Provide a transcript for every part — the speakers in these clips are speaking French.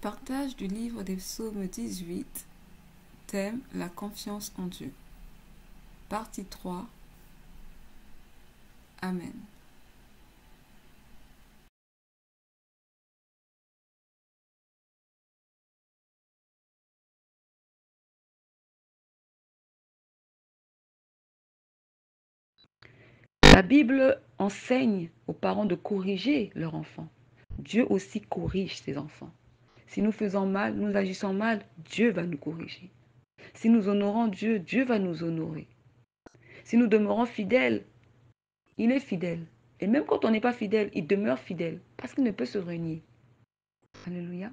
Partage du livre des psaumes 18, thème la confiance en Dieu. Partie 3. Amen. La Bible enseigne aux parents de corriger leurs enfants. Dieu aussi corrige ses enfants. Si nous faisons mal, nous agissons mal, Dieu va nous corriger. Si nous honorons Dieu, Dieu va nous honorer. Si nous demeurons fidèles, il est fidèle. Et même quand on n'est pas fidèle, il demeure fidèle parce qu'il ne peut se renier. Alléluia.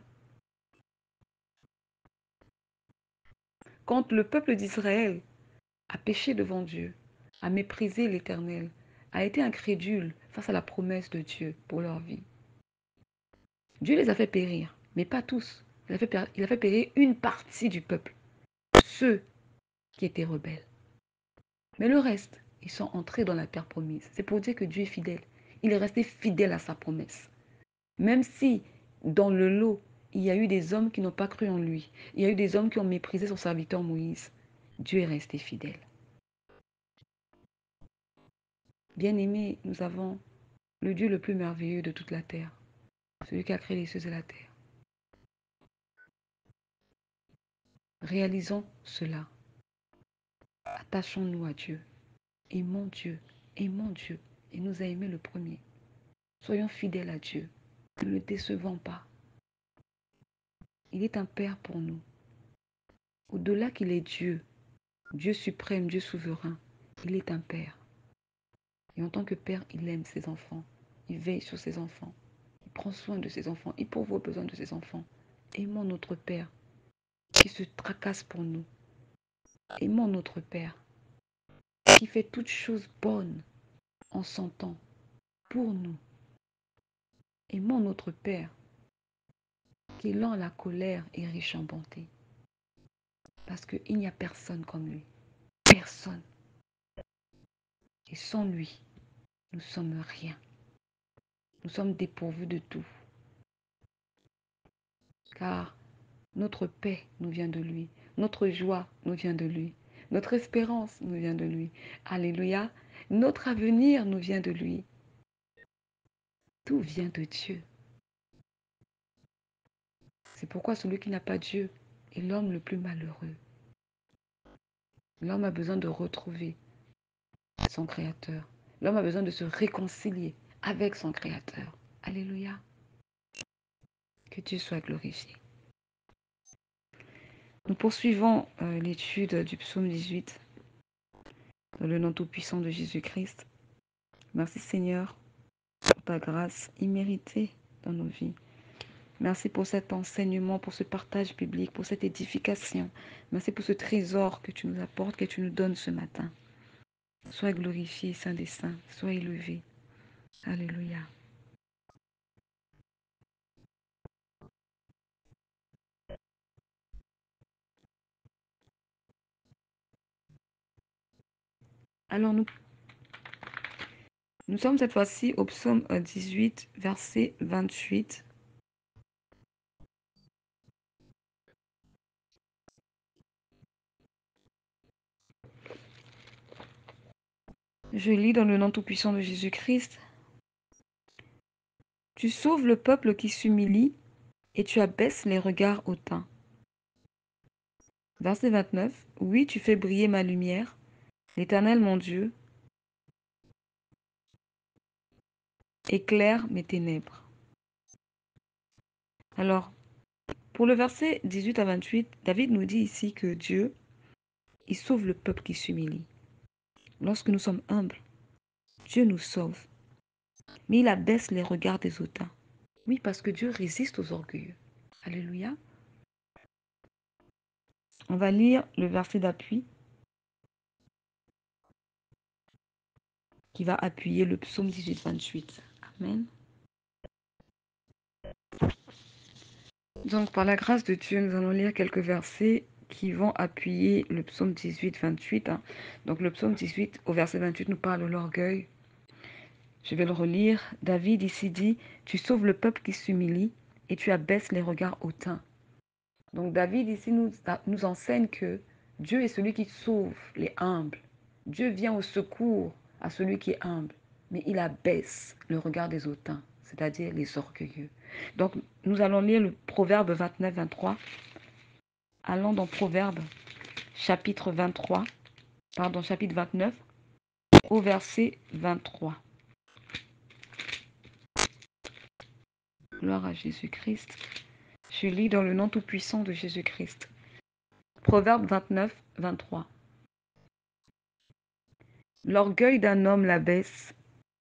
Quand le peuple d'Israël a péché devant Dieu, a méprisé l'Éternel, a été incrédule face à la promesse de Dieu pour leur vie, Dieu les a fait périr, mais pas tous. Il a fait périr une partie du peuple, ceux qui étaient rebelles. Mais le reste, ils sont entrés dans la terre promise. C'est pour dire que Dieu est fidèle. Il est resté fidèle à sa promesse. Même si dans le lot, il y a eu des hommes qui n'ont pas cru en lui, il y a eu des hommes qui ont méprisé son serviteur Moïse, Dieu est resté fidèle. Bien-aimés, nous avons le Dieu le plus merveilleux de toute la terre, celui qui a créé les cieux et la terre. Réalisons cela. Attachons-nous à Dieu. Aimons Dieu. Aimons Dieu. Il nous a aimés le premier. Soyons fidèles à Dieu. Ne le décevons pas. Il est un Père pour nous. Au-delà qu'il est Dieu, Dieu suprême, Dieu souverain, il est un Père. Et en tant que Père, il aime ses enfants. Il veille sur ses enfants. Il prend soin de ses enfants. Il pourvoit aux besoins de ses enfants. Aimons notre Père qui se tracasse pour nous. Aimons notre Père qui fait toutes choses bonnes en son temps pour nous. Aimons notre Père qui est lent à la colère et riche en bonté. Parce qu'il n'y a personne comme lui. Personne. Et sans lui, nous ne sommes rien. Nous sommes dépourvus de tout. Car notre paix nous vient de lui. Notre joie nous vient de lui. Notre espérance nous vient de lui. Alléluia. Notre avenir nous vient de lui. Tout vient de Dieu. C'est pourquoi celui qui n'a pas Dieu est l'homme le plus malheureux. L'homme a besoin de retrouver son Créateur. L'homme a besoin de se réconcilier avec son Créateur. Alléluia. Que Dieu soit glorifié. Nous poursuivons l'étude du psaume 18 dans le nom tout-puissant de Jésus-Christ. Merci Seigneur pour ta grâce imméritée dans nos vies. Merci pour cet enseignement, pour ce partage biblique, pour cette édification. Merci pour ce trésor que tu nous apportes, que tu nous donnes ce matin. Sois glorifié, Saint des Saints. Sois élevé. Alléluia. Alors nous sommes cette fois-ci au psaume 18, verset 28. Je lis dans le nom tout-puissant de Jésus-Christ. Tu sauves le peuple qui s'humilie et tu abaisses les regards hautains. Verset 29. Oui, tu fais briller ma lumière, l'Éternel mon Dieu, éclaire mes ténèbres. Alors, pour le verset 18 à 28, David nous dit ici que Dieu, il sauve le peuple qui s'humilie. Lorsque nous sommes humbles, Dieu nous sauve. Mais il abaisse les regards des hautains. Oui, parce que Dieu résiste aux orgueilleux. Alléluia. On va lire le verset d'appui qui va appuyer le psaume 18-28. Amen. Donc, par la grâce de Dieu, nous allons lire quelques versets qui vont appuyer le psaume 18-28. Donc, le psaume 18 au verset 28 nous parle de l'orgueil. Je vais le relire. David ici dit, tu sauves le peuple qui s'humilie et tu abaisses les regards hautains. Donc David ici nous enseigne que Dieu est celui qui sauve les humbles. Dieu vient au secours à celui qui est humble, mais il abaisse le regard des hautains, c'est-à-dire les orgueilleux. Donc nous allons lire le Proverbe 29-23. Allons dans Proverbe chapitre 29 au verset 23. Gloire à Jésus-Christ. Je lis dans le nom tout-puissant de Jésus-Christ. Proverbe 29-23. L'orgueil d'un homme l'abaisse,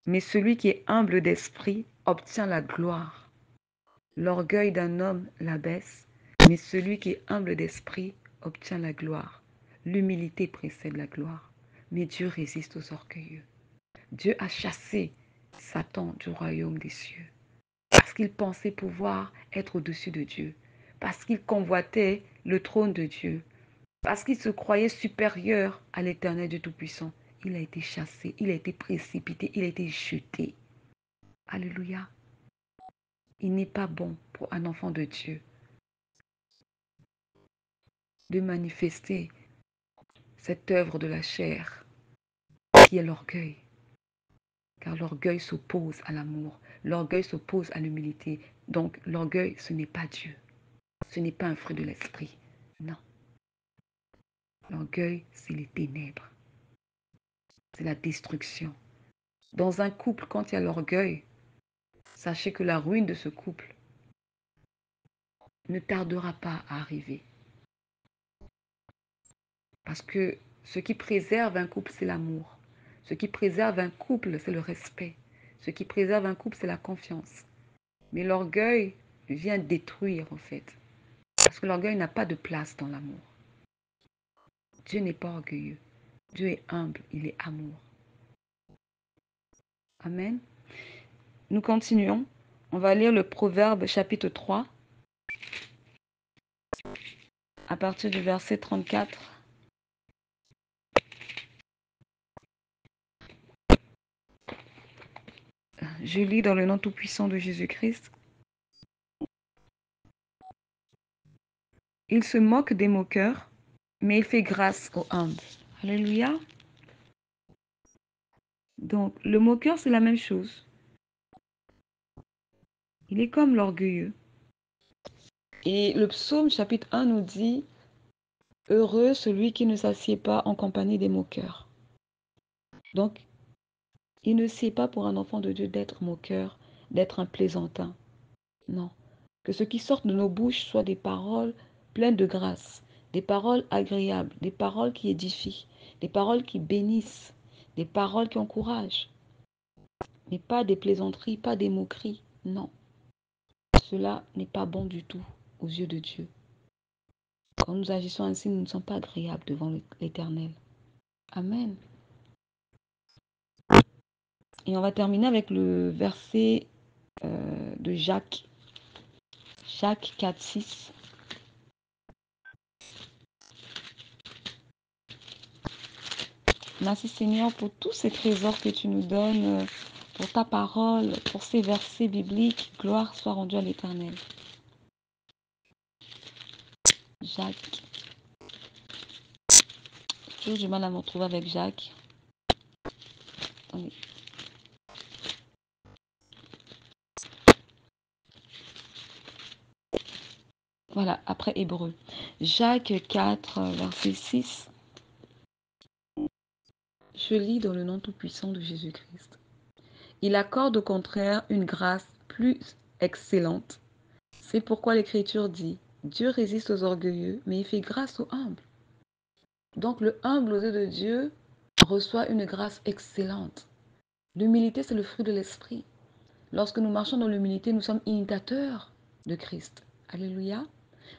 mais celui qui est humble d'esprit obtient la gloire. L'orgueil d'un homme l'abaisse, mais celui qui est humble d'esprit obtient la gloire. L'humilité précède la gloire, mais Dieu résiste aux orgueilleux. Dieu a chassé Satan du royaume des cieux parce qu'il pensait pouvoir être au-dessus de Dieu, parce qu'il convoitait le trône de Dieu, parce qu'il se croyait supérieur à l'Éternel Dieu Tout-Puissant. Il a été chassé, il a été précipité, il a été jeté. Alléluia. Il n'est pas bon pour un enfant de Dieu de manifester cette œuvre de la chair qui est l'orgueil. Car l'orgueil s'oppose à l'amour, l'orgueil s'oppose à l'humilité. Donc l'orgueil, ce n'est pas Dieu. Ce n'est pas un fruit de l'esprit. Non. L'orgueil, c'est les ténèbres. C'est la destruction. Dans un couple, quand il y a l'orgueil, sachez que la ruine de ce couple ne tardera pas à arriver. Parce que ce qui préserve un couple, c'est l'amour. Ce qui préserve un couple, c'est le respect. Ce qui préserve un couple, c'est la confiance. Mais l'orgueil vient détruire, en fait. Parce que l'orgueil n'a pas de place dans l'amour. Dieu n'est pas orgueilleux. Dieu est humble, il est amour. Amen. Nous continuons. On va lire le Proverbe chapitre 3 à partir du verset 34. Je lis dans le nom tout-puissant de Jésus-Christ. Il se moque des moqueurs, mais il fait grâce aux humbles. Alléluia. Donc, le moqueur, c'est la même chose. Il est comme l'orgueilleux. Et le psaume chapitre 1 nous dit, « Heureux celui qui ne s'assied pas en compagnie des moqueurs. » Donc, il ne sied pas pour un enfant de Dieu d'être moqueur, d'être un plaisantin. Non. Que ce qui sorte de nos bouches soit des paroles pleines de grâce, des paroles agréables, des paroles qui édifient, des paroles qui bénissent, des paroles qui encouragent. Mais pas des plaisanteries, pas des moqueries. Non. Cela n'est pas bon du tout aux yeux de Dieu. Quand nous agissons ainsi, nous ne sommes pas agréables devant l'Éternel. Amen. Et on va terminer avec le verset de Jacques. Jacques 4, 6. Merci Seigneur pour tous ces trésors que tu nous donnes, pour ta parole, pour ces versets bibliques. Gloire soit rendue à l'Éternel. Jacques. J'ai toujours du mal à me retrouver avec Jacques. Attendez. Voilà, après Hébreu. Jacques 4, verset 6. Je lis dans le nom tout-puissant de Jésus-Christ. Il accorde au contraire une grâce plus excellente. C'est pourquoi l'Écriture dit, Dieu résiste aux orgueilleux, mais il fait grâce aux humbles. Donc le humble aux yeux de Dieu reçoit une grâce excellente. L'humilité, c'est le fruit de l'esprit. Lorsque nous marchons dans l'humilité, nous sommes imitateurs de Christ. Alléluia.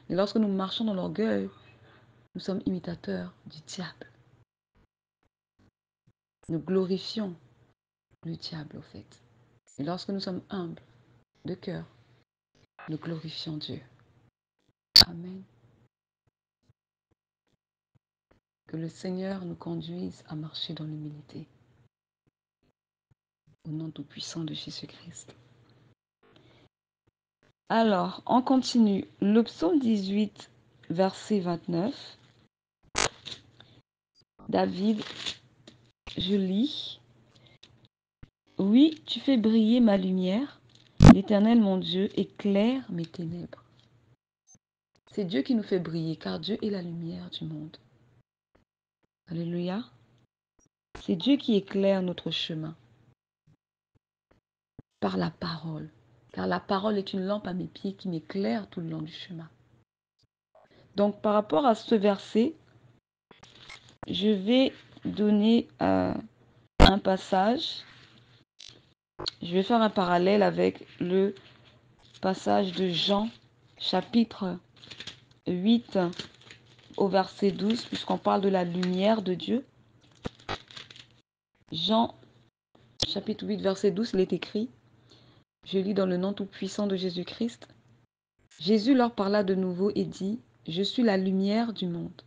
Mais lorsque nous marchons dans l'orgueil, nous sommes imitateurs du diable. Nous glorifions le diable, au fait. Et lorsque nous sommes humbles de cœur, nous glorifions Dieu. Amen. Que le Seigneur nous conduise à marcher dans l'humilité. Au nom tout-puissant de Jésus-Christ. Alors, on continue. Le psaume 18, verset 29. David, je lis. Oui, tu fais briller ma lumière. L'Éternel, mon Dieu, éclaire mes ténèbres. C'est Dieu qui nous fait briller, car Dieu est la lumière du monde. Alléluia. C'est Dieu qui éclaire notre chemin par la parole. Car la parole est une lampe à mes pieds qui m'éclaire tout le long du chemin. Donc, par rapport à ce verset, je vais donner un passage. Je vais faire un parallèle avec le passage de Jean, chapitre 8, au verset 12, puisqu'on parle de la lumière de Dieu. Jean, chapitre 8, verset 12, il est écrit, je lis dans le nom tout-puissant de Jésus-Christ. Jésus leur parla de nouveau et dit, je suis la lumière du monde.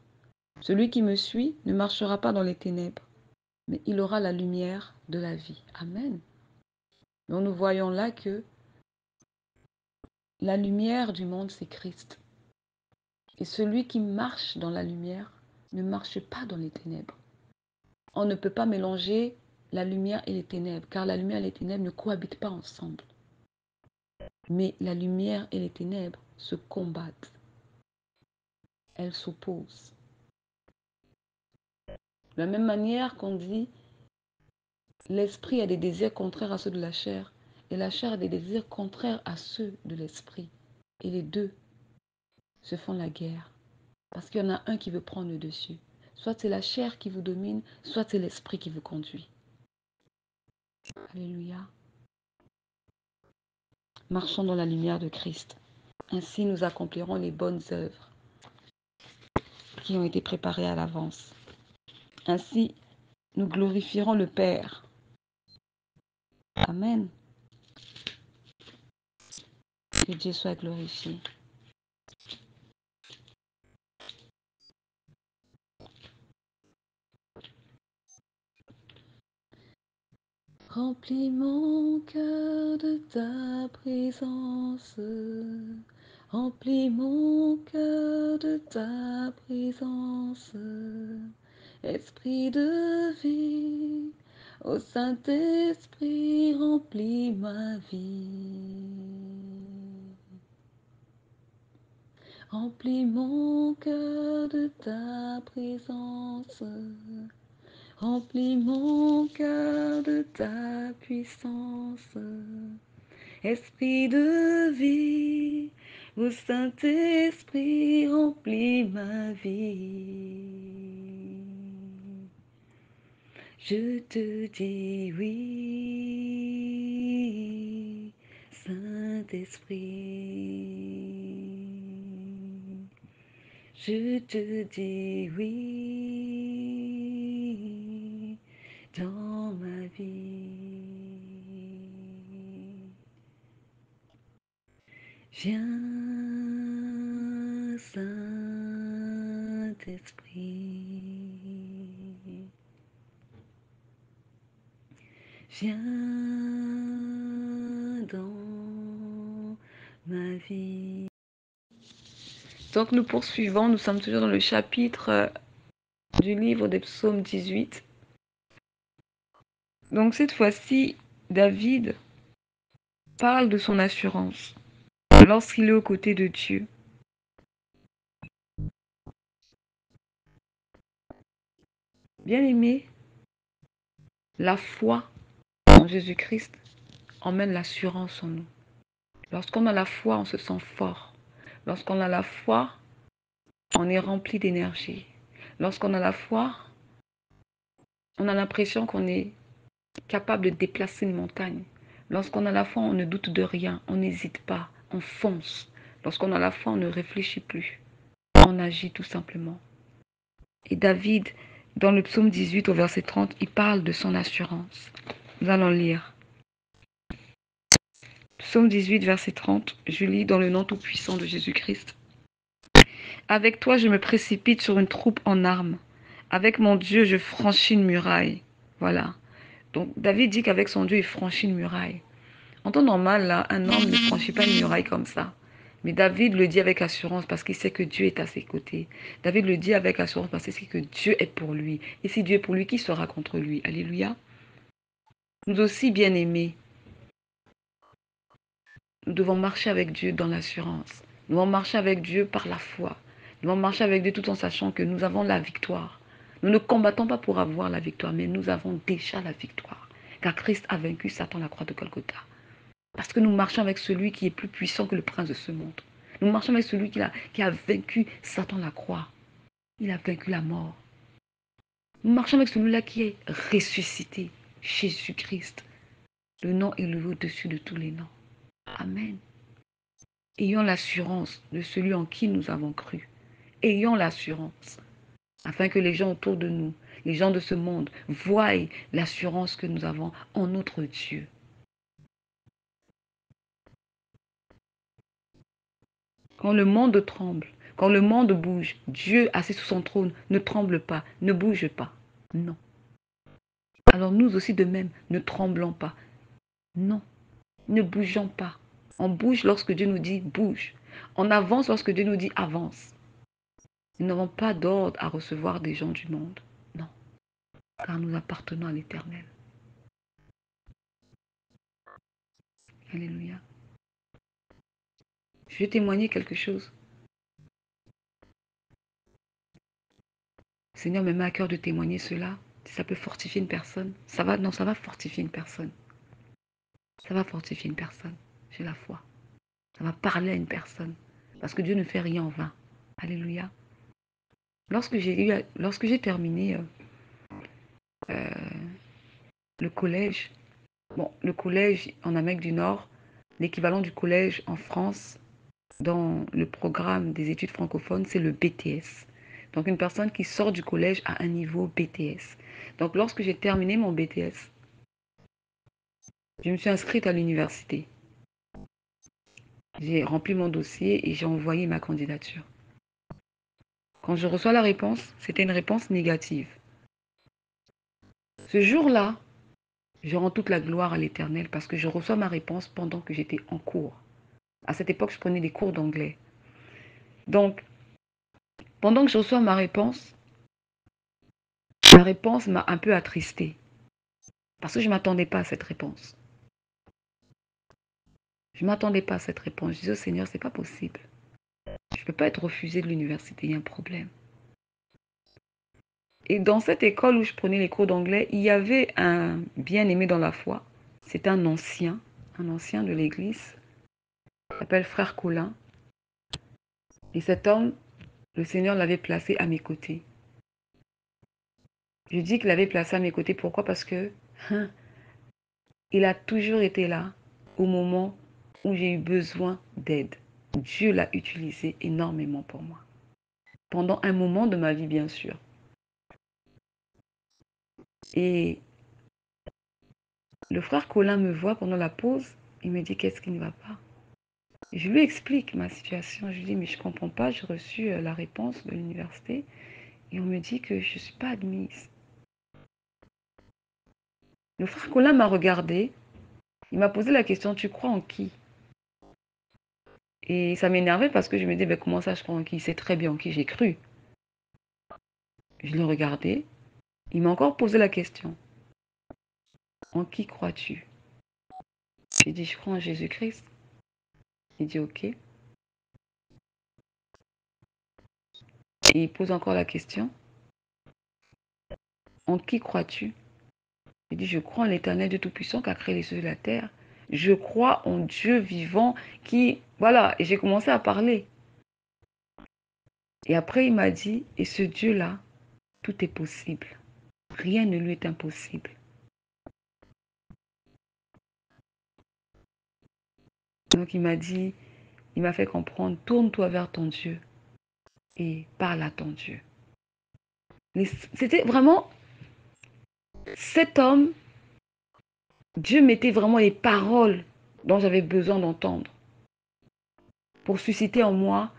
Celui qui me suit ne marchera pas dans les ténèbres, mais il aura la lumière de la vie. Amen. Donc nous voyons là que la lumière du monde, c'est Christ. Et celui qui marche dans la lumière ne marche pas dans les ténèbres. On ne peut pas mélanger la lumière et les ténèbres, car la lumière et les ténèbres ne cohabitent pas ensemble. Mais la lumière et les ténèbres se combattent. Elles s'opposent. De la même manière qu'on dit, l'esprit a des désirs contraires à ceux de la chair, et la chair a des désirs contraires à ceux de l'esprit. Et les deux se font la guerre, parce qu'il y en a un qui veut prendre le dessus. Soit c'est la chair qui vous domine, soit c'est l'esprit qui vous conduit. Alléluia. Marchons dans la lumière de Christ. Ainsi, nous accomplirons les bonnes œuvres qui ont été préparées à l'avance. Ainsi, nous glorifierons le Père. Amen. Que Dieu soit glorifié. Remplis mon cœur de ta présence. Remplis mon cœur de ta présence. Esprit de vie, ô Saint-Esprit, remplis ma vie. Remplis mon cœur de ta présence. Remplis mon cœur de ta puissance. Esprit de vie, ô Saint-Esprit, remplis ma vie. Je te dis oui, Saint-Esprit. Je te dis oui dans ma vie. Viens, Saint-Esprit. Viens dans ma vie. Donc nous poursuivons, nous sommes toujours dans le chapitre du livre des psaumes 18. Donc cette fois-ci, David parle de son assurance lorsqu'il est aux côtés de Dieu. Bien-aimé, la foi en Jésus-Christ emmène l'assurance en nous. Lorsqu'on a la foi, on se sent fort. Lorsqu'on a la foi, on est rempli d'énergie. Lorsqu'on a la foi, on a l'impression qu'on est capable de déplacer une montagne. Lorsqu'on a la foi, on ne doute de rien, on n'hésite pas, on fonce. Lorsqu'on a la foi, on ne réfléchit plus, on agit tout simplement. Et David, dans le psaume 18 au verset 30, il parle de son assurance. Nous allons lire. Psaume 18, verset 30, je lis dans le nom tout-puissant de Jésus-Christ. Avec toi, je me précipite sur une troupe en armes. Avec mon Dieu, je franchis une muraille. Voilà. Donc, David dit qu'avec son Dieu, il franchit une muraille. En temps normal, là, un homme ne franchit pas une muraille comme ça. Mais David le dit avec assurance parce qu'il sait que Dieu est à ses côtés. David le dit avec assurance parce qu'il sait que Dieu est pour lui. Et si Dieu est pour lui, qui sera contre lui? Alléluia. Nous aussi, bien-aimés, nous devons marcher avec Dieu dans l'assurance. Nous devons marcher avec Dieu par la foi. Nous devons marcher avec Dieu tout en sachant que nous avons la victoire. Nous ne combattons pas pour avoir la victoire, mais nous avons déjà la victoire. Car Christ a vaincu Satan à la croix de Golgotha. Parce que nous marchons avec celui qui est plus puissant que le prince de ce monde. Nous marchons avec celui qui a vaincu Satan à la croix. Il a vaincu la mort. Nous marchons avec celui-là qui est ressuscité, Jésus-Christ. Le nom élevé au-dessus de tous les noms. Amen. Ayons l'assurance de celui en qui nous avons cru. Ayons l'assurance, afin que les gens autour de nous, les gens de ce monde, voient l'assurance que nous avons en notre Dieu. Quand le monde tremble, quand le monde bouge, Dieu assis sur son trône ne tremble pas, ne bouge pas. Non. Alors nous aussi de même, ne tremblons pas. Non. Ne bougeons pas. On bouge lorsque Dieu nous dit bouge. On avance lorsque Dieu nous dit avance. Nous n'avons pas d'ordre à recevoir des gens du monde. Non. Car nous appartenons à l'Éternel. Alléluia. Je vais témoigner quelque chose. Le Seigneur me met à cœur de témoigner cela. Si ça peut fortifier une personne. Ça va, non, ça va fortifier une personne. Ça va fortifier une personne. J'ai la foi. Ça va parler à une personne. Parce que Dieu ne fait rien en vain. Alléluia. Lorsque j'ai terminé le collège, bon, le collège en Amérique du Nord, l'équivalent du collège en France, dans le programme des études francophones, c'est le BTS. Donc, une personne qui sort du collège à un niveau BTS. Donc, lorsque j'ai terminé mon BTS, je me suis inscrite à l'université. J'ai rempli mon dossier et j'ai envoyé ma candidature. Quand je reçois la réponse, c'était une réponse négative. Ce jour-là, je rends toute la gloire à l'Éternel parce que je reçois ma réponse pendant que j'étais en cours. À cette époque, je prenais des cours d'anglais. Donc, pendant que je reçois ma réponse m'a un peu attristée. Parce que je ne m'attendais pas à cette réponse. Je ne m'attendais pas à cette réponse. Je disais au Seigneur, ce n'est pas possible. Je ne peux pas être refusée de l'université, il y a un problème. Et dans cette école où je prenais les cours d'anglais, il y avait un bien-aimé dans la foi. C'était un ancien de l'église. Il s'appelle Frère Colin. Et cet homme, le Seigneur l'avait placé à mes côtés. Je dis qu'il l'avait placé à mes côtés. Pourquoi? Parce que il a toujours été là au moment où j'ai eu besoin d'aide. Dieu l'a utilisé énormément pour moi. Pendant un moment de ma vie, bien sûr. Et le frère Colin me voit pendant la pause. Il me dit, qu'est-ce qui ne va pas? Et je lui explique ma situation. Je lui dis, mais je ne comprends pas. J'ai reçu la réponse de l'université. Et on me dit que je ne suis pas admise. Le frère Colin m'a regardé. Il m'a posé la question, tu crois en qui? Et ça m'énervait parce que je me disais, ben, comment ça je crois en qui? C'est très bien en qui j'ai cru. Je l'ai regardé. Il m'a encore posé la question. En qui crois-tu? J'ai dit, je crois en Jésus-Christ. Il dit, ok. Et il pose encore la question. En qui crois-tu? J'ai dit, je crois en l'Éternel Dieu Tout-Puissant qui a créé les cieux et la terre. Je crois en Dieu vivant qui... Voilà, et j'ai commencé à parler. Et après, il m'a dit, et ce Dieu-là, tout est possible. Rien ne lui est impossible. Donc il m'a dit, il m'a fait comprendre, tourne-toi vers ton Dieu et parle à ton Dieu. C'était vraiment cet homme, Dieu mettait vraiment les paroles dont j'avais besoin d'entendre pour susciter en moi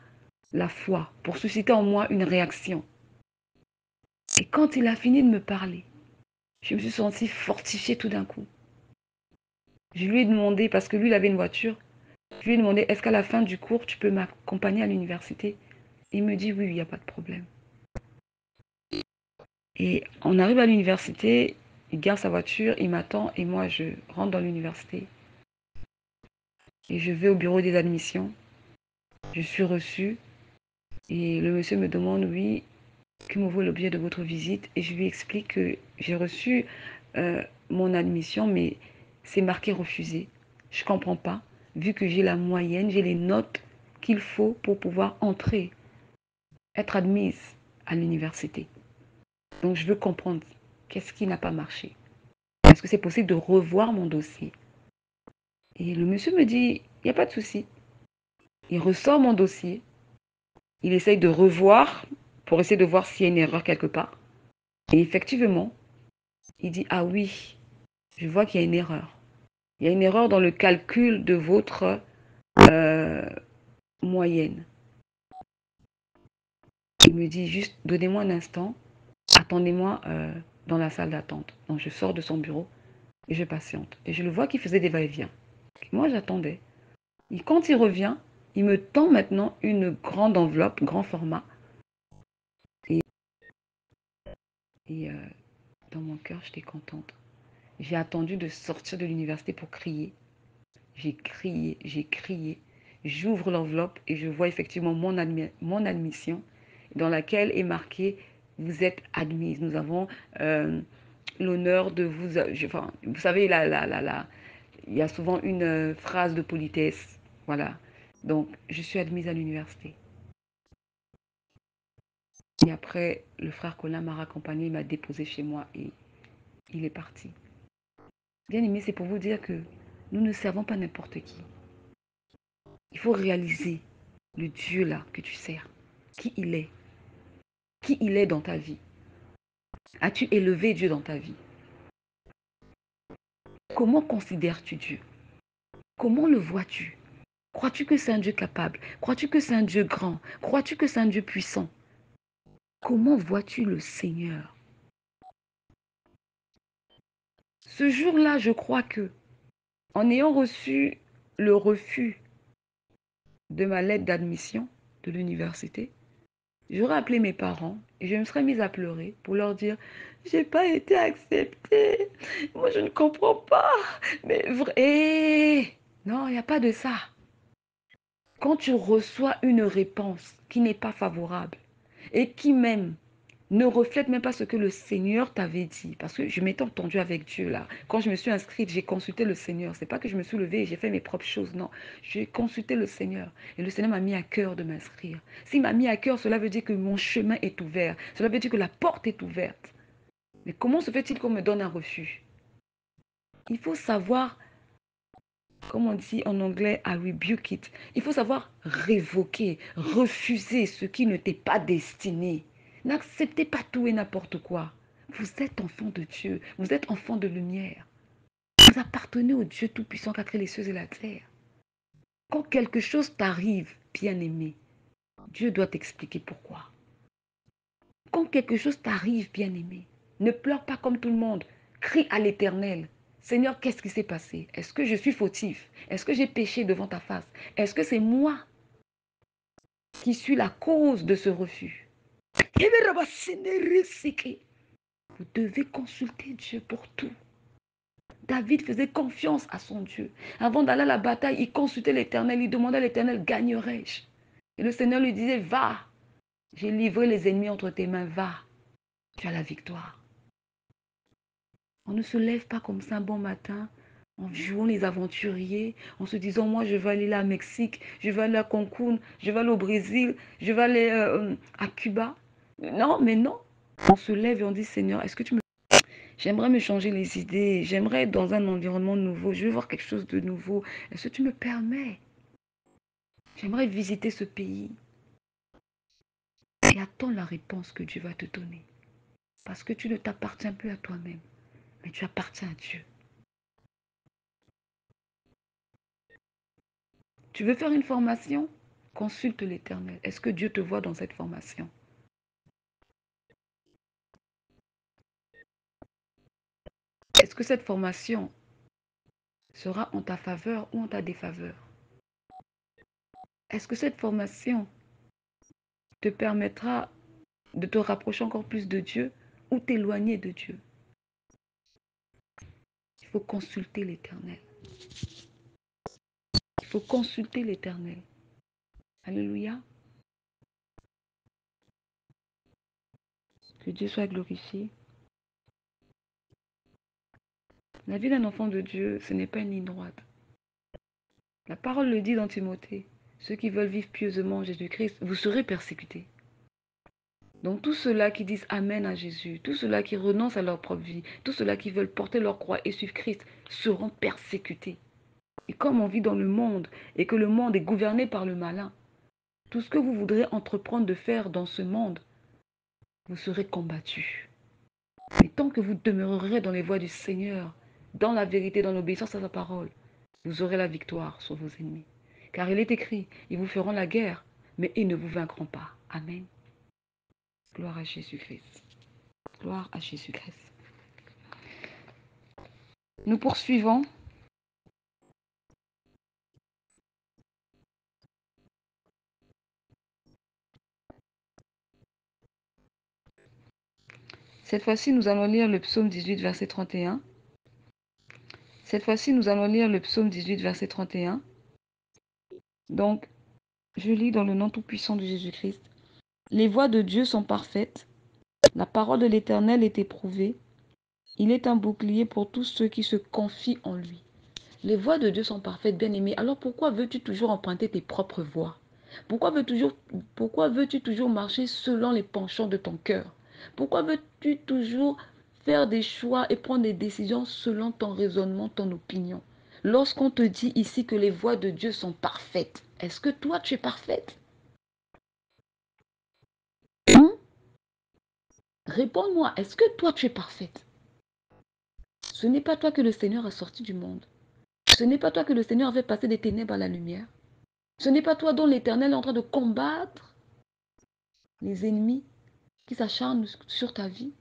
la foi, pour susciter en moi une réaction. Et quand il a fini de me parler, je me suis sentie fortifiée tout d'un coup. Je lui ai demandé, parce que lui, il avait une voiture, je lui ai demandé, est-ce qu'à la fin du cours, tu peux m'accompagner à l'université? Il me dit, oui, il n'y a pas de problème. Et on arrive à l'université, il garde sa voiture, il m'attend et moi, je rentre dans l'université. Et je vais au bureau des admissions. Je suis reçue et le monsieur me demande, oui, que me vaut l'objet de votre visite? Et je lui explique que j'ai reçu mon admission, mais c'est marqué refusé. Je ne comprends pas, vu que j'ai la moyenne, j'ai les notes qu'il faut pour pouvoir entrer, être admise à l'université. Donc je veux comprendre qu'est-ce qui n'a pas marché. Est-ce que c'est possible de revoir mon dossier? Et le monsieur me dit, il n'y a pas de souci. Il ressort mon dossier. Il essaye de revoir pour essayer de voir s'il y a une erreur quelque part. Et effectivement, il dit, ah oui, je vois qu'il y a une erreur. Il y a une erreur dans le calcul de votre euh, moyenne. Il me dit juste, donnez-moi un instant, attendez-moi dans la salle d'attente. Donc je sors de son bureau et je patiente. Et je le vois qu'il faisait des va-et-vient. Moi, j'attendais. Et quand il revient, il me tend maintenant une grande enveloppe, grand format. Et dans mon cœur, j'étais contente. J'ai attendu de sortir de l'université pour crier. J'ai crié, j'ai crié. J'ouvre l'enveloppe et je vois effectivement mon admission dans laquelle est marqué vous êtes admise. Nous avons l'honneur de vous... Enfin, vous savez, il y a souvent une phrase de politesse. Voilà. Donc, je suis admise à l'université. Et après, le frère Colin m'a raccompagné, il m'a déposé chez moi et il est parti. Bien aimé, c'est pour vous dire que nous ne servons pas n'importe qui. Il faut réaliser le Dieu là que tu sers, qui il est dans ta vie. As-tu élevé Dieu dans ta vie? Comment considères-tu Dieu? Comment le vois-tu? Crois-tu que c'est un Dieu capable? Crois-tu que c'est un Dieu grand? Crois-tu que c'est un Dieu puissant? Comment vois-tu le Seigneur? Ce jour-là, je crois que, en ayant reçu le refus de ma lettre d'admission de l'université, j'aurais appelé mes parents et je me serais mise à pleurer pour leur dire, j'ai pas été acceptée. Moi, je ne comprends pas. Mais vrai. Non, il n'y a pas de ça. Quand tu reçois une réponse qui n'est pas favorable et qui même ne reflète même pas ce que le Seigneur t'avait dit, parce que je m'étais entendue avec Dieu là. Quand je me suis inscrite, j'ai consulté le Seigneur. C'est pas que je me suis levée et j'ai fait mes propres choses, non. J'ai consulté le Seigneur et le Seigneur m'a mis à cœur de m'inscrire. S'il m'a mis à cœur, cela veut dire que mon chemin est ouvert. Cela veut dire que la porte est ouverte. Mais comment se fait-il qu'on me donne un refus? Il faut savoir, comme on dit en anglais, I rebuke it. Il faut savoir révoquer, refuser ce qui ne t'est pas destiné. N'acceptez pas tout et n'importe quoi. Vous êtes enfant de Dieu, vous êtes enfant de lumière. Vous appartenez au Dieu Tout-Puissant qui a créé les cieux et la terre. Quand quelque chose t'arrive, bien-aimé, Dieu doit t'expliquer pourquoi. Quand quelque chose t'arrive, bien-aimé, ne pleure pas comme tout le monde. Crie à l'Éternel. Seigneur, qu'est-ce qui s'est passé? Est-ce que je suis fautif? Est-ce que j'ai péché devant ta face? Est-ce que c'est moi qui suis la cause de ce refus? Vous devez consulter Dieu pour tout. David faisait confiance à son Dieu. Avant d'aller à la bataille, il consultait l'Éternel, il demandait à l'Éternel, gagnerai-je? Et le Seigneur lui disait, va, j'ai livré les ennemis entre tes mains, va, tu as la victoire. On ne se lève pas comme ça un bon matin en jouant les aventuriers, en se disant, moi je vais aller là au Mexique, je vais aller à Cancun, je vais aller au Brésil, je vais aller à Cuba. Non, mais non. On se lève et on dit, Seigneur, est-ce que tu me... J'aimerais me changer les idées, j'aimerais être dans un environnement nouveau, je veux voir quelque chose de nouveau. Est-ce que tu me permets? J'aimerais visiter ce pays. Et attends la réponse que Dieu va te donner. Parce que tu ne t'appartiens plus à toi-même, mais tu appartiens à Dieu. Tu veux faire une formation? Consulte l'Éternel. Est-ce que Dieu te voit dans cette formation? Est-ce que cette formation sera en ta faveur ou en ta défaveur? Est-ce que cette formation te permettra de te rapprocher encore plus de Dieu ou t'éloigner de Dieu? Il faut consulter l'Éternel. Il faut consulter l'Éternel. Alléluia. Que Dieu soit glorifié. La vie d'un enfant de Dieu, ce n'est pas une ligne droite. La parole le dit dans Timothée. Ceux qui veulent vivre pieusement en Jésus-Christ, vous serez persécutés. Donc tous ceux-là qui disent Amen à Jésus, tous ceux-là qui renoncent à leur propre vie, tous ceux-là qui veulent porter leur croix et suivre Christ seront persécutés. Et comme on vit dans le monde et que le monde est gouverné par le malin, tout ce que vous voudrez entreprendre de faire dans ce monde, vous serez combattus. Mais tant que vous demeurerez dans les voies du Seigneur, dans la vérité, dans l'obéissance à sa parole, vous aurez la victoire sur vos ennemis. Car il est écrit, ils vous feront la guerre, mais ils ne vous vaincront pas. Amen. Gloire à Jésus-Christ. Gloire à Jésus-Christ. Nous poursuivons. Cette fois-ci, nous allons lire le psaume 18, verset 31. Cette fois-ci, nous allons lire le psaume 18, verset 31. Donc, je lis dans le nom tout-puissant de Jésus-Christ. Les voies de Dieu sont parfaites. La parole de l'Éternel est éprouvée. Il est un bouclier pour tous ceux qui se confient en lui. Les voies de Dieu sont parfaites, bien-aimé. Alors pourquoi veux-tu toujours emprunter tes propres voies? Pourquoi veux-tu toujours marcher selon les penchants de ton cœur? Pourquoi veux-tu toujours faire des choix et prendre des décisions selon ton raisonnement, ton opinion? Lorsqu'on te dit ici que les voies de Dieu sont parfaites, est-ce que toi tu es parfaite? Réponds-moi, est-ce que toi tu es parfaite? Ce n'est pas toi que le Seigneur a sorti du monde. Ce n'est pas toi que le Seigneur a fait passer des ténèbres à la lumière. Ce n'est pas toi dont l'Éternel est en train de combattre les ennemis qui s'acharnent sur ta vie.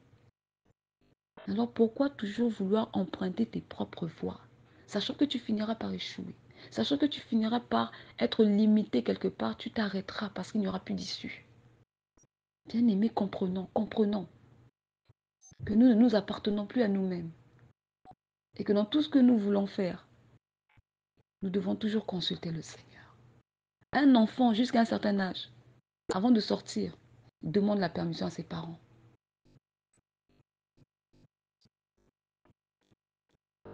Alors pourquoi toujours vouloir emprunter tes propres voies, sachant que tu finiras par échouer, sachant que tu finiras par être limité quelque part, tu t'arrêteras parce qu'il n'y aura plus d'issue. Bien-aimés, comprenons que nous ne nous appartenons plus à nous-mêmes et que dans tout ce que nous voulons faire, nous devons toujours consulter le Seigneur. Un enfant jusqu'à un certain âge, avant de sortir, il demande la permission à ses parents.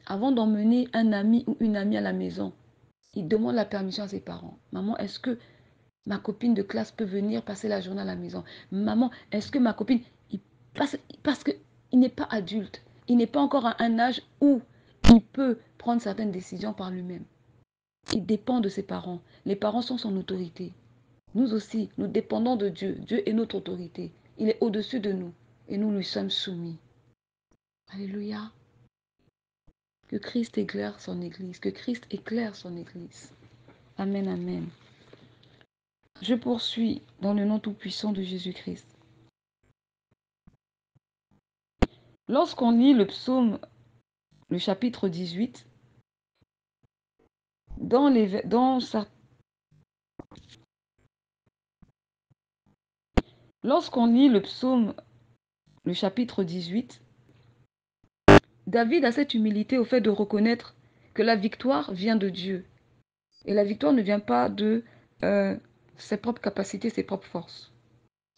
Avant d'emmener un ami ou une amie à la maison, il demande la permission à ses parents. Maman, est-ce que ma copine de classe peut venir passer la journée à la maison? Maman, est-ce que ma copine... Parce qu'il n'est pas adulte. Il n'est pas encore à un âge où il peut prendre certaines décisions par lui-même. Il dépend de ses parents. Les parents sont son autorité. Nous aussi, nous dépendons de Dieu. Dieu est notre autorité. Il est au-dessus de nous et nous lui sommes soumis. Alléluia. Que Christ éclaire son Église. Que Christ éclaire son Église. Amen, amen. Je poursuis dans le nom tout-puissant de Jésus-Christ. Lorsqu'on lit le psaume, le chapitre 18, lorsqu'on lit le psaume, le chapitre 18, David a cette humilité au fait de reconnaître que la victoire vient de Dieu. Et la victoire ne vient pas de ses propres capacités, ses propres forces.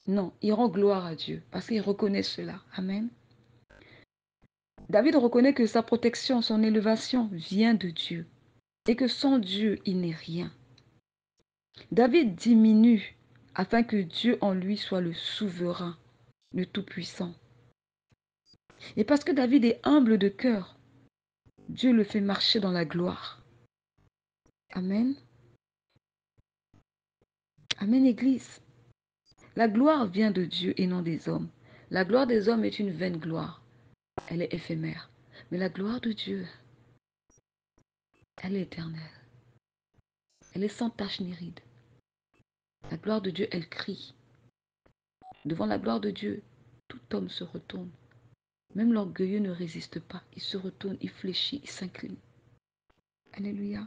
Non, il rend gloire à Dieu parce qu'il reconnaît cela. Amen. David reconnaît que sa protection, son élévation vient de Dieu et que sans Dieu, il n'est rien. David diminue afin que Dieu en lui soit le souverain, le tout-puissant. Et parce que David est humble de cœur, Dieu le fait marcher dans la gloire. Amen. Amen, Église. La gloire vient de Dieu et non des hommes. La gloire des hommes est une vaine gloire. Elle est éphémère. Mais la gloire de Dieu, elle est éternelle. Elle est sans tache ni ride. La gloire de Dieu, elle crie. Devant la gloire de Dieu, tout homme se retourne. Même l'orgueilleux ne résiste pas. Il se retourne, il fléchit, il s'incline. Alléluia.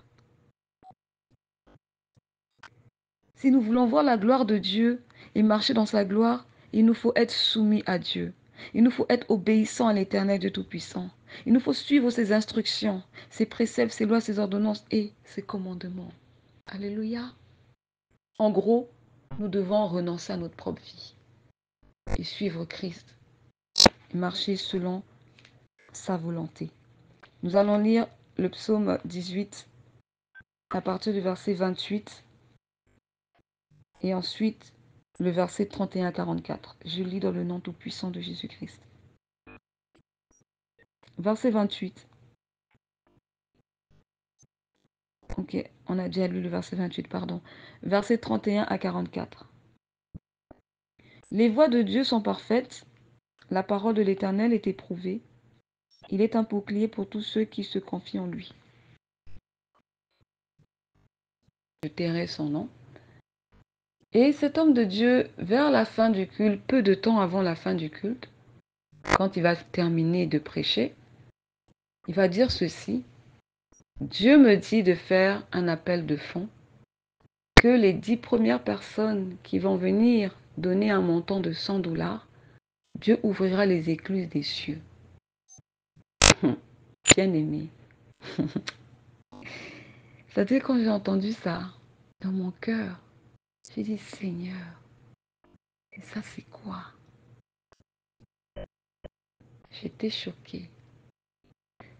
Si nous voulons voir la gloire de Dieu et marcher dans sa gloire, il nous faut être soumis à Dieu. Il nous faut être obéissant à l'Éternel Dieu Tout-Puissant. Il nous faut suivre ses instructions, ses préceptes, ses lois, ses ordonnances et ses commandements. Alléluia. En gros, nous devons renoncer à notre propre vie et suivre Christ et marcher selon sa volonté. Nous allons lire le psaume 18 à partir du verset 28 et ensuite le verset 31 à 44. Je lis dans le nom tout-puissant de Jésus-Christ. Verset 28. Ok, on a déjà lu le verset 28, pardon. Verset 31 à 44. Les voies de Dieu sont parfaites, la parole de l'Éternel est éprouvée. Il est un bouclier pour tous ceux qui se confient en lui. Je tairai son nom. Et cet homme de Dieu, vers la fin du culte, peu de temps avant la fin du culte, quand il va terminer de prêcher, il va dire ceci. Dieu me dit de faire un appel de fonds, que les 10 premières personnes qui vont venir donner un montant de $100, Dieu ouvrira les écluses des cieux. Bien aimé. C'est-à-dire quand j'ai entendu ça, dans mon cœur, j'ai dit Seigneur, et ça c'est quoi? J'étais choquée.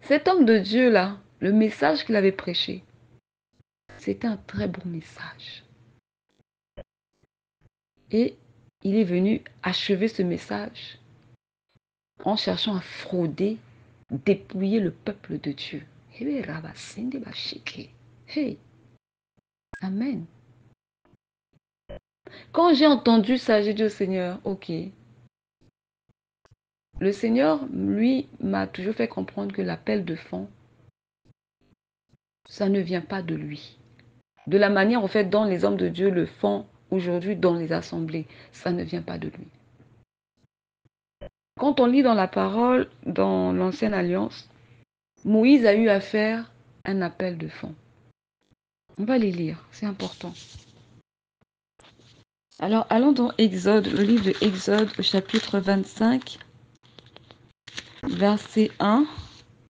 Cet homme de Dieu là, le message qu'il avait prêché, c'était un très bon message. Et il est venu achever ce message en cherchant à frauder, dépouiller le peuple de Dieu. Hey, amen. Quand j'ai entendu ça, j'ai dit au Seigneur, ok. Le Seigneur, lui, m'a toujours fait comprendre que l'appel de fonds, ça ne vient pas de lui. De la manière, en fait, dont les hommes de Dieu le font aujourd'hui dans les assemblées, ça ne vient pas de lui. Quand on lit dans la parole, dans l'Ancienne Alliance, Moïse a eu à faire un appel de fonds. On va les lire, c'est important. Alors, allons dans Exode, le livre de Exode, au chapitre 25, verset 1.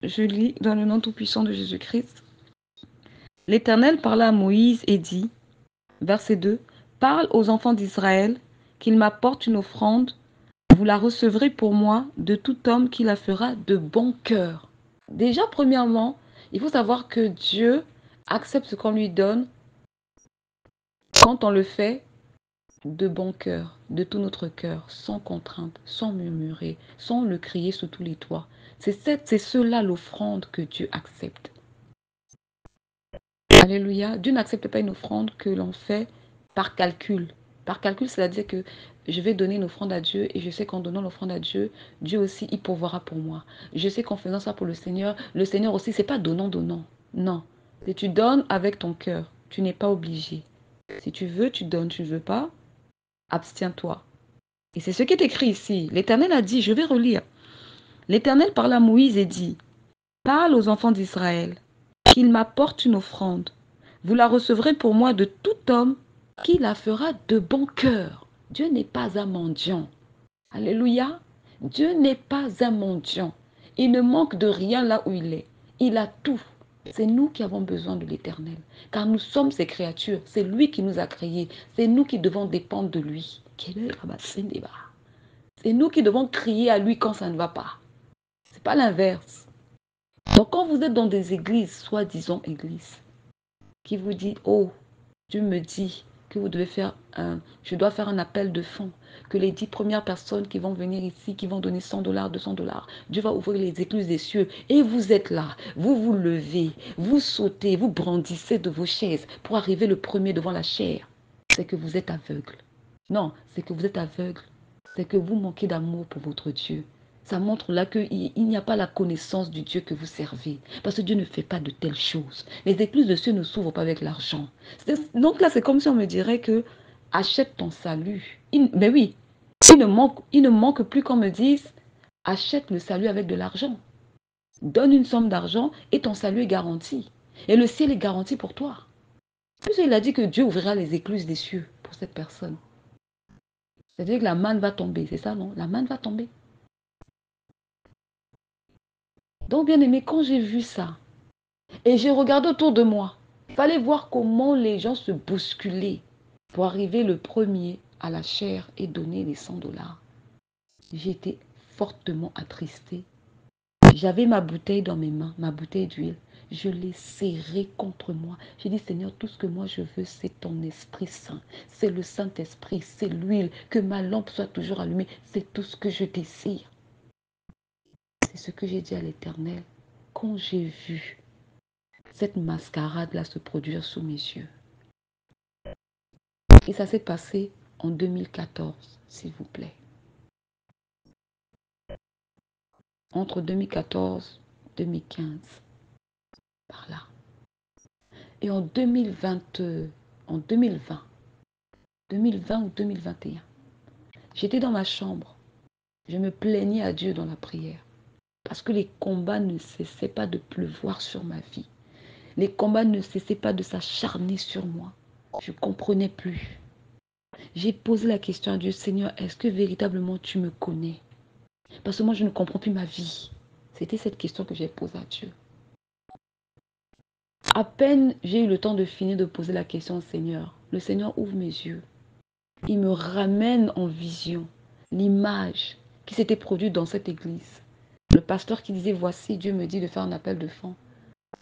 Je lis dans le nom tout-puissant de Jésus-Christ. L'Éternel parla à Moïse et dit, verset 2, « Parle aux enfants d'Israël qu'ils m'apportent une offrande. Vous la recevrez pour moi de tout homme qui la fera de bon cœur. » Déjà, premièrement, il faut savoir que Dieu accepte ce qu'on lui donne quand on le fait de bon cœur, de tout notre cœur, sans contrainte, sans murmurer, sans le crier sous tous les toits. C'est cela l'offrande que Dieu accepte. Alléluia. Dieu n'accepte pas une offrande que l'on fait par calcul. Par calcul, c'est-à-dire que je vais donner une offrande à Dieu et je sais qu'en donnant l'offrande à Dieu, Dieu aussi, il pourvoira pour moi. Je sais qu'en faisant ça pour le Seigneur aussi, c'est pas donnant. Non. Si tu donnes avec ton cœur, tu n'es pas obligé. Si tu veux, tu donnes. Tu ne veux pas, abstiens-toi. Et c'est ce qui est écrit ici. L'Éternel a dit, je vais relire. L'Éternel parla à Moïse et dit, « Parle aux enfants d'Israël, qu'ils m'apportent une offrande. Vous la recevrez pour moi de tout homme qui la fera de bon cœur. » Dieu n'est pas un mendiant. Alléluia. Dieu n'est pas un mendiant. Il ne manque de rien là où il est. Il a tout. C'est nous qui avons besoin de l'Éternel. Car nous sommes ses créatures. C'est lui qui nous a créés. C'est nous qui devons dépendre de lui. C'est nous qui devons crier à lui quand ça ne va pas. Ce n'est pas l'inverse. Donc quand vous êtes dans des églises, soi-disant églises, qui vous dit, oh, Dieu me dit que vous devez faire je dois faire un appel de fonds, que les 10 premières personnes qui vont venir ici, qui vont donner $100, $200, Dieu va ouvrir les écluses des cieux. Et vous êtes là, vous vous levez, vous sautez, vous brandissez de vos chaises pour arriver le premier devant la chaire. C'est que vous êtes aveugle. Non, c'est que vous êtes aveugle. C'est que vous manquez d'amour pour votre Dieu. Ça montre là qu'il n'y a pas la connaissance du Dieu que vous servez. Parce que Dieu ne fait pas de telles choses. Les écluses de cieux ne s'ouvrent pas avec l'argent. Donc là, c'est comme si on me dirait que achète ton salut. Mais oui, il ne manque plus qu'on me dise achète le salut avec de l'argent. Donne une somme d'argent et ton salut est garanti. Et le ciel est garanti pour toi. Puisqu'il a dit que Dieu ouvrira les écluses des cieux pour cette personne. C'est-à-dire que la manne va tomber, c'est ça, non? La manne va tomber. Donc, bien aimé, quand j'ai vu ça, et j'ai regardé autour de moi, il fallait voir comment les gens se bousculaient pour arriver le premier à la chaire et donner les 100 $. J'ai été fortement attristée. J'avais ma bouteille dans mes mains, ma bouteille d'huile. Je l'ai serrée contre moi. J'ai dit, Seigneur, tout ce que moi je veux, c'est ton Esprit Saint. C'est le Saint-Esprit, c'est l'huile. Que ma lampe soit toujours allumée. C'est tout ce que je désire. C'est ce que j'ai dit à l'Éternel quand j'ai vu cette mascarade-là se produire sous mes yeux. Et ça s'est passé en 2014, s'il vous plaît. Entre 2014 et 2015, par là. Et en 2020 ou 2021, j'étais dans ma chambre. Je me plaignais à Dieu dans la prière. Parce que les combats ne cessaient pas de pleuvoir sur ma vie. Les combats ne cessaient pas de s'acharner sur moi. Je ne comprenais plus. J'ai posé la question à Dieu, Seigneur, est-ce que véritablement tu me connais? Parce que moi, je ne comprends plus ma vie. C'était cette question que j'ai posée à Dieu. À peine j'ai eu le temps de finir de poser la question au Seigneur. Le Seigneur ouvre mes yeux. Il me ramène en vision l'image qui s'était produite dans cette église. Le pasteur qui disait, voici, Dieu me dit de faire un appel de fonds.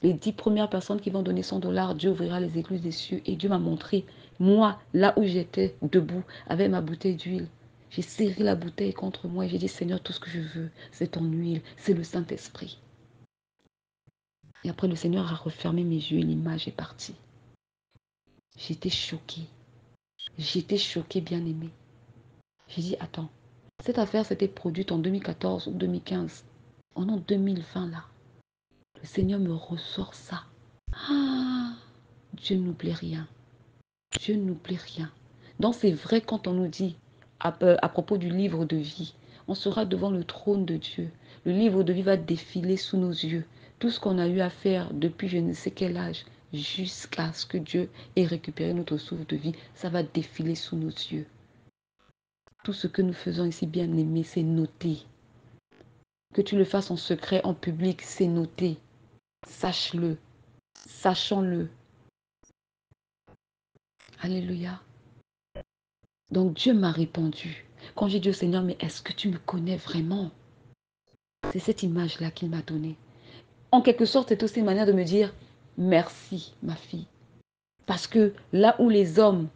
Les 10 premières personnes qui vont donner 100 $, Dieu ouvrira les écluses des cieux. Et Dieu m'a montré, moi, là où j'étais, debout, avec ma bouteille d'huile. J'ai serré la bouteille contre moi et j'ai dit, Seigneur, tout ce que je veux, c'est ton huile, c'est le Saint-Esprit. Et après, le Seigneur a refermé mes yeux et l'image est partie. J'étais choquée. J'étais choquée, bien-aimée. J'ai dit, attends, cette affaire s'était produite en 2014 ou 2015. En 2020, là, le Seigneur me ressort ça. Ah, Dieu n'oublie rien. Dieu n'oublie rien. Donc c'est vrai quand on nous dit à propos du livre de vie, on sera devant le trône de Dieu. Le livre de vie va défiler sous nos yeux. Tout ce qu'on a eu à faire depuis je ne sais quel âge, jusqu'à ce que Dieu ait récupéré notre souffle de vie, ça va défiler sous nos yeux. Tout ce que nous faisons ici, bien aimé, c'est noté. Que tu le fasses en secret, en public, c'est noté. Sache-le. Sachons-le. Alléluia. Donc Dieu m'a répondu. Quand j'ai dit au Seigneur, mais est-ce que tu me connais vraiment? C'est cette image-là qu'il m'a donnée. En quelque sorte, c'est aussi une manière de me dire, merci, ma fille. Parce que là où les hommes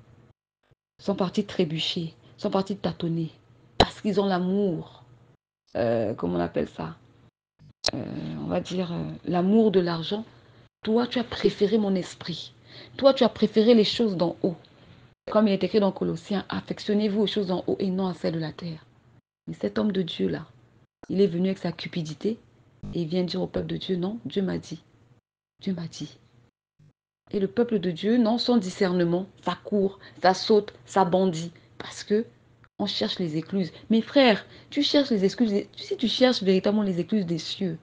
sont partis trébucher, sont partis tâtonner, parce qu'ils ont l'amour, comment on appelle ça? On va dire l'amour de l'argent, toi, tu as préféré mon esprit. Toi, tu as préféré les choses d'en haut. Comme il est écrit dans Colossiens, affectionnez-vous aux choses d'en haut et non à celles de la terre. Mais cet homme de Dieu-là, il est venu avec sa cupidité et il vient dire au peuple de Dieu, non, Dieu m'a dit. Dieu m'a dit. Et le peuple de Dieu, non, son discernement, ça court, ça saute, ça bondit. Parce que on cherche les écluses. Mes frères, tu cherches les excuses. Si tu cherches véritablement les écluses des cieux,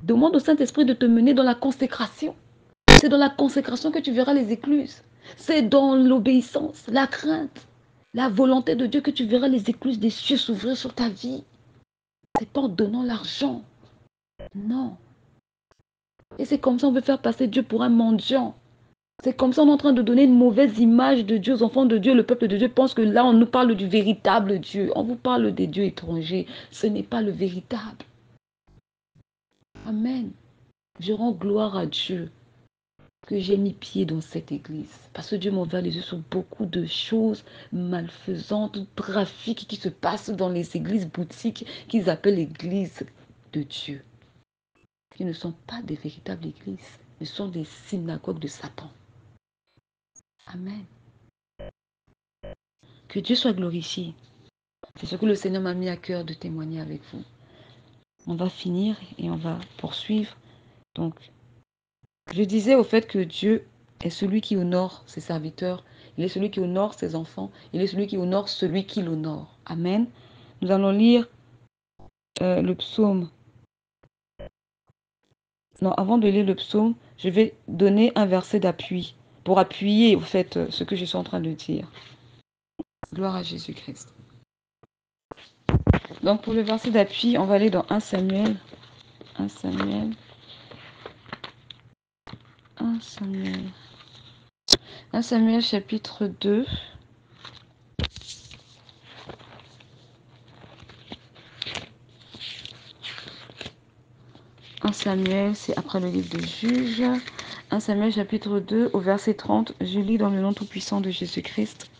demande au Saint-Esprit de te mener dans la consécration. C'est dans la consécration que tu verras les écluses. C'est dans l'obéissance, la crainte, la volonté de Dieu que tu verras les écluses des cieux s'ouvrir sur ta vie. C'est pas en donnant l'argent. Non. Et c'est comme ça on veut faire passer Dieu pour un mendiant. C'est comme ça on est en train de donner une mauvaise image de Dieu aux enfants de Dieu. Le peuple de Dieu pense que là on nous parle du véritable Dieu. On vous parle des dieux étrangers. Ce n'est pas le véritable. Amen. Je rends gloire à Dieu que j'ai mis pied dans cette église. Parce que Dieu m'a ouvert les yeux sur beaucoup de choses malfaisantes, trafics qui se passent dans les églises boutiques qu'ils appellent l'église de Dieu. Qui ne sont pas des véritables églises, mais sont des synagogues de Satan. Amen. Que Dieu soit glorifié. C'est ce que le Seigneur m'a mis à cœur de témoigner avec vous. On va finir et on va poursuivre. Donc, je disais au fait que Dieu est celui qui honore ses serviteurs. Il est celui qui honore ses enfants. Il est celui qui honore celui qui l'honore. Amen. Nous allons lire le psaume Non, avant de lire le psaume, je vais donner un verset d'appui pour appuyer au fait ce que je suis en train de dire. Gloire à Jésus-Christ. Donc pour le verset d'appui, on va aller dans 1 Samuel. 1 Samuel. 1 Samuel. 1 Samuel chapitre 2. Samuel, c'est après le livre de Juges. 1 Samuel chapitre 2 au verset 30. Je lis dans le nom tout-puissant de Jésus-Christ.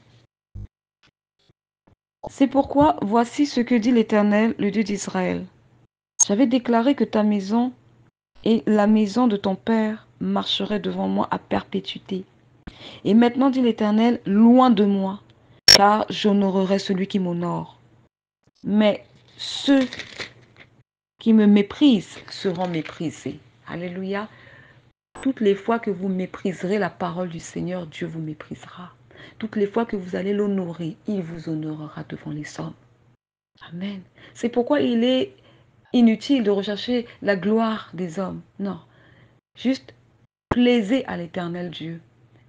C'est pourquoi voici ce que dit l'Éternel, le Dieu d'Israël. J'avais déclaré que ta maison et la maison de ton père marcheraient devant moi à perpétuité. Et maintenant, dit l'Éternel, loin de moi, car j'honorerai celui qui m'honore. Mais ceux qui me méprisent seront méprisés. Alléluia. Toutes les fois que vous mépriserez la parole du Seigneur, Dieu vous méprisera. Toutes les fois que vous allez l'honorer, il vous honorera devant les hommes. Amen. C'est pourquoi il est inutile de rechercher la gloire des hommes. Non. Juste plaisez à l'Éternel Dieu.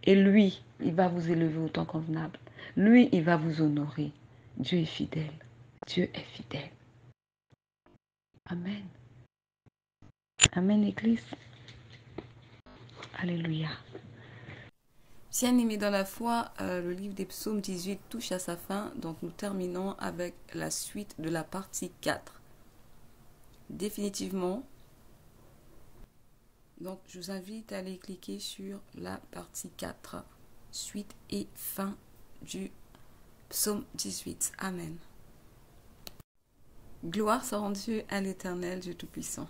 Et lui, il va vous élever au temps convenable. Lui, il va vous honorer. Dieu est fidèle. Dieu est fidèle. Amen. Amen, l'Église. Alléluia. Bien-aimés dans la foi, le livre des psaumes 18 touche à sa fin, donc nous terminons avec la suite de la partie 4. Définitivement, donc je vous invite à aller cliquer sur la partie 4, suite et fin du psaume 18. Amen. Gloire soit rendue à l'Éternel, Dieu Tout-Puissant.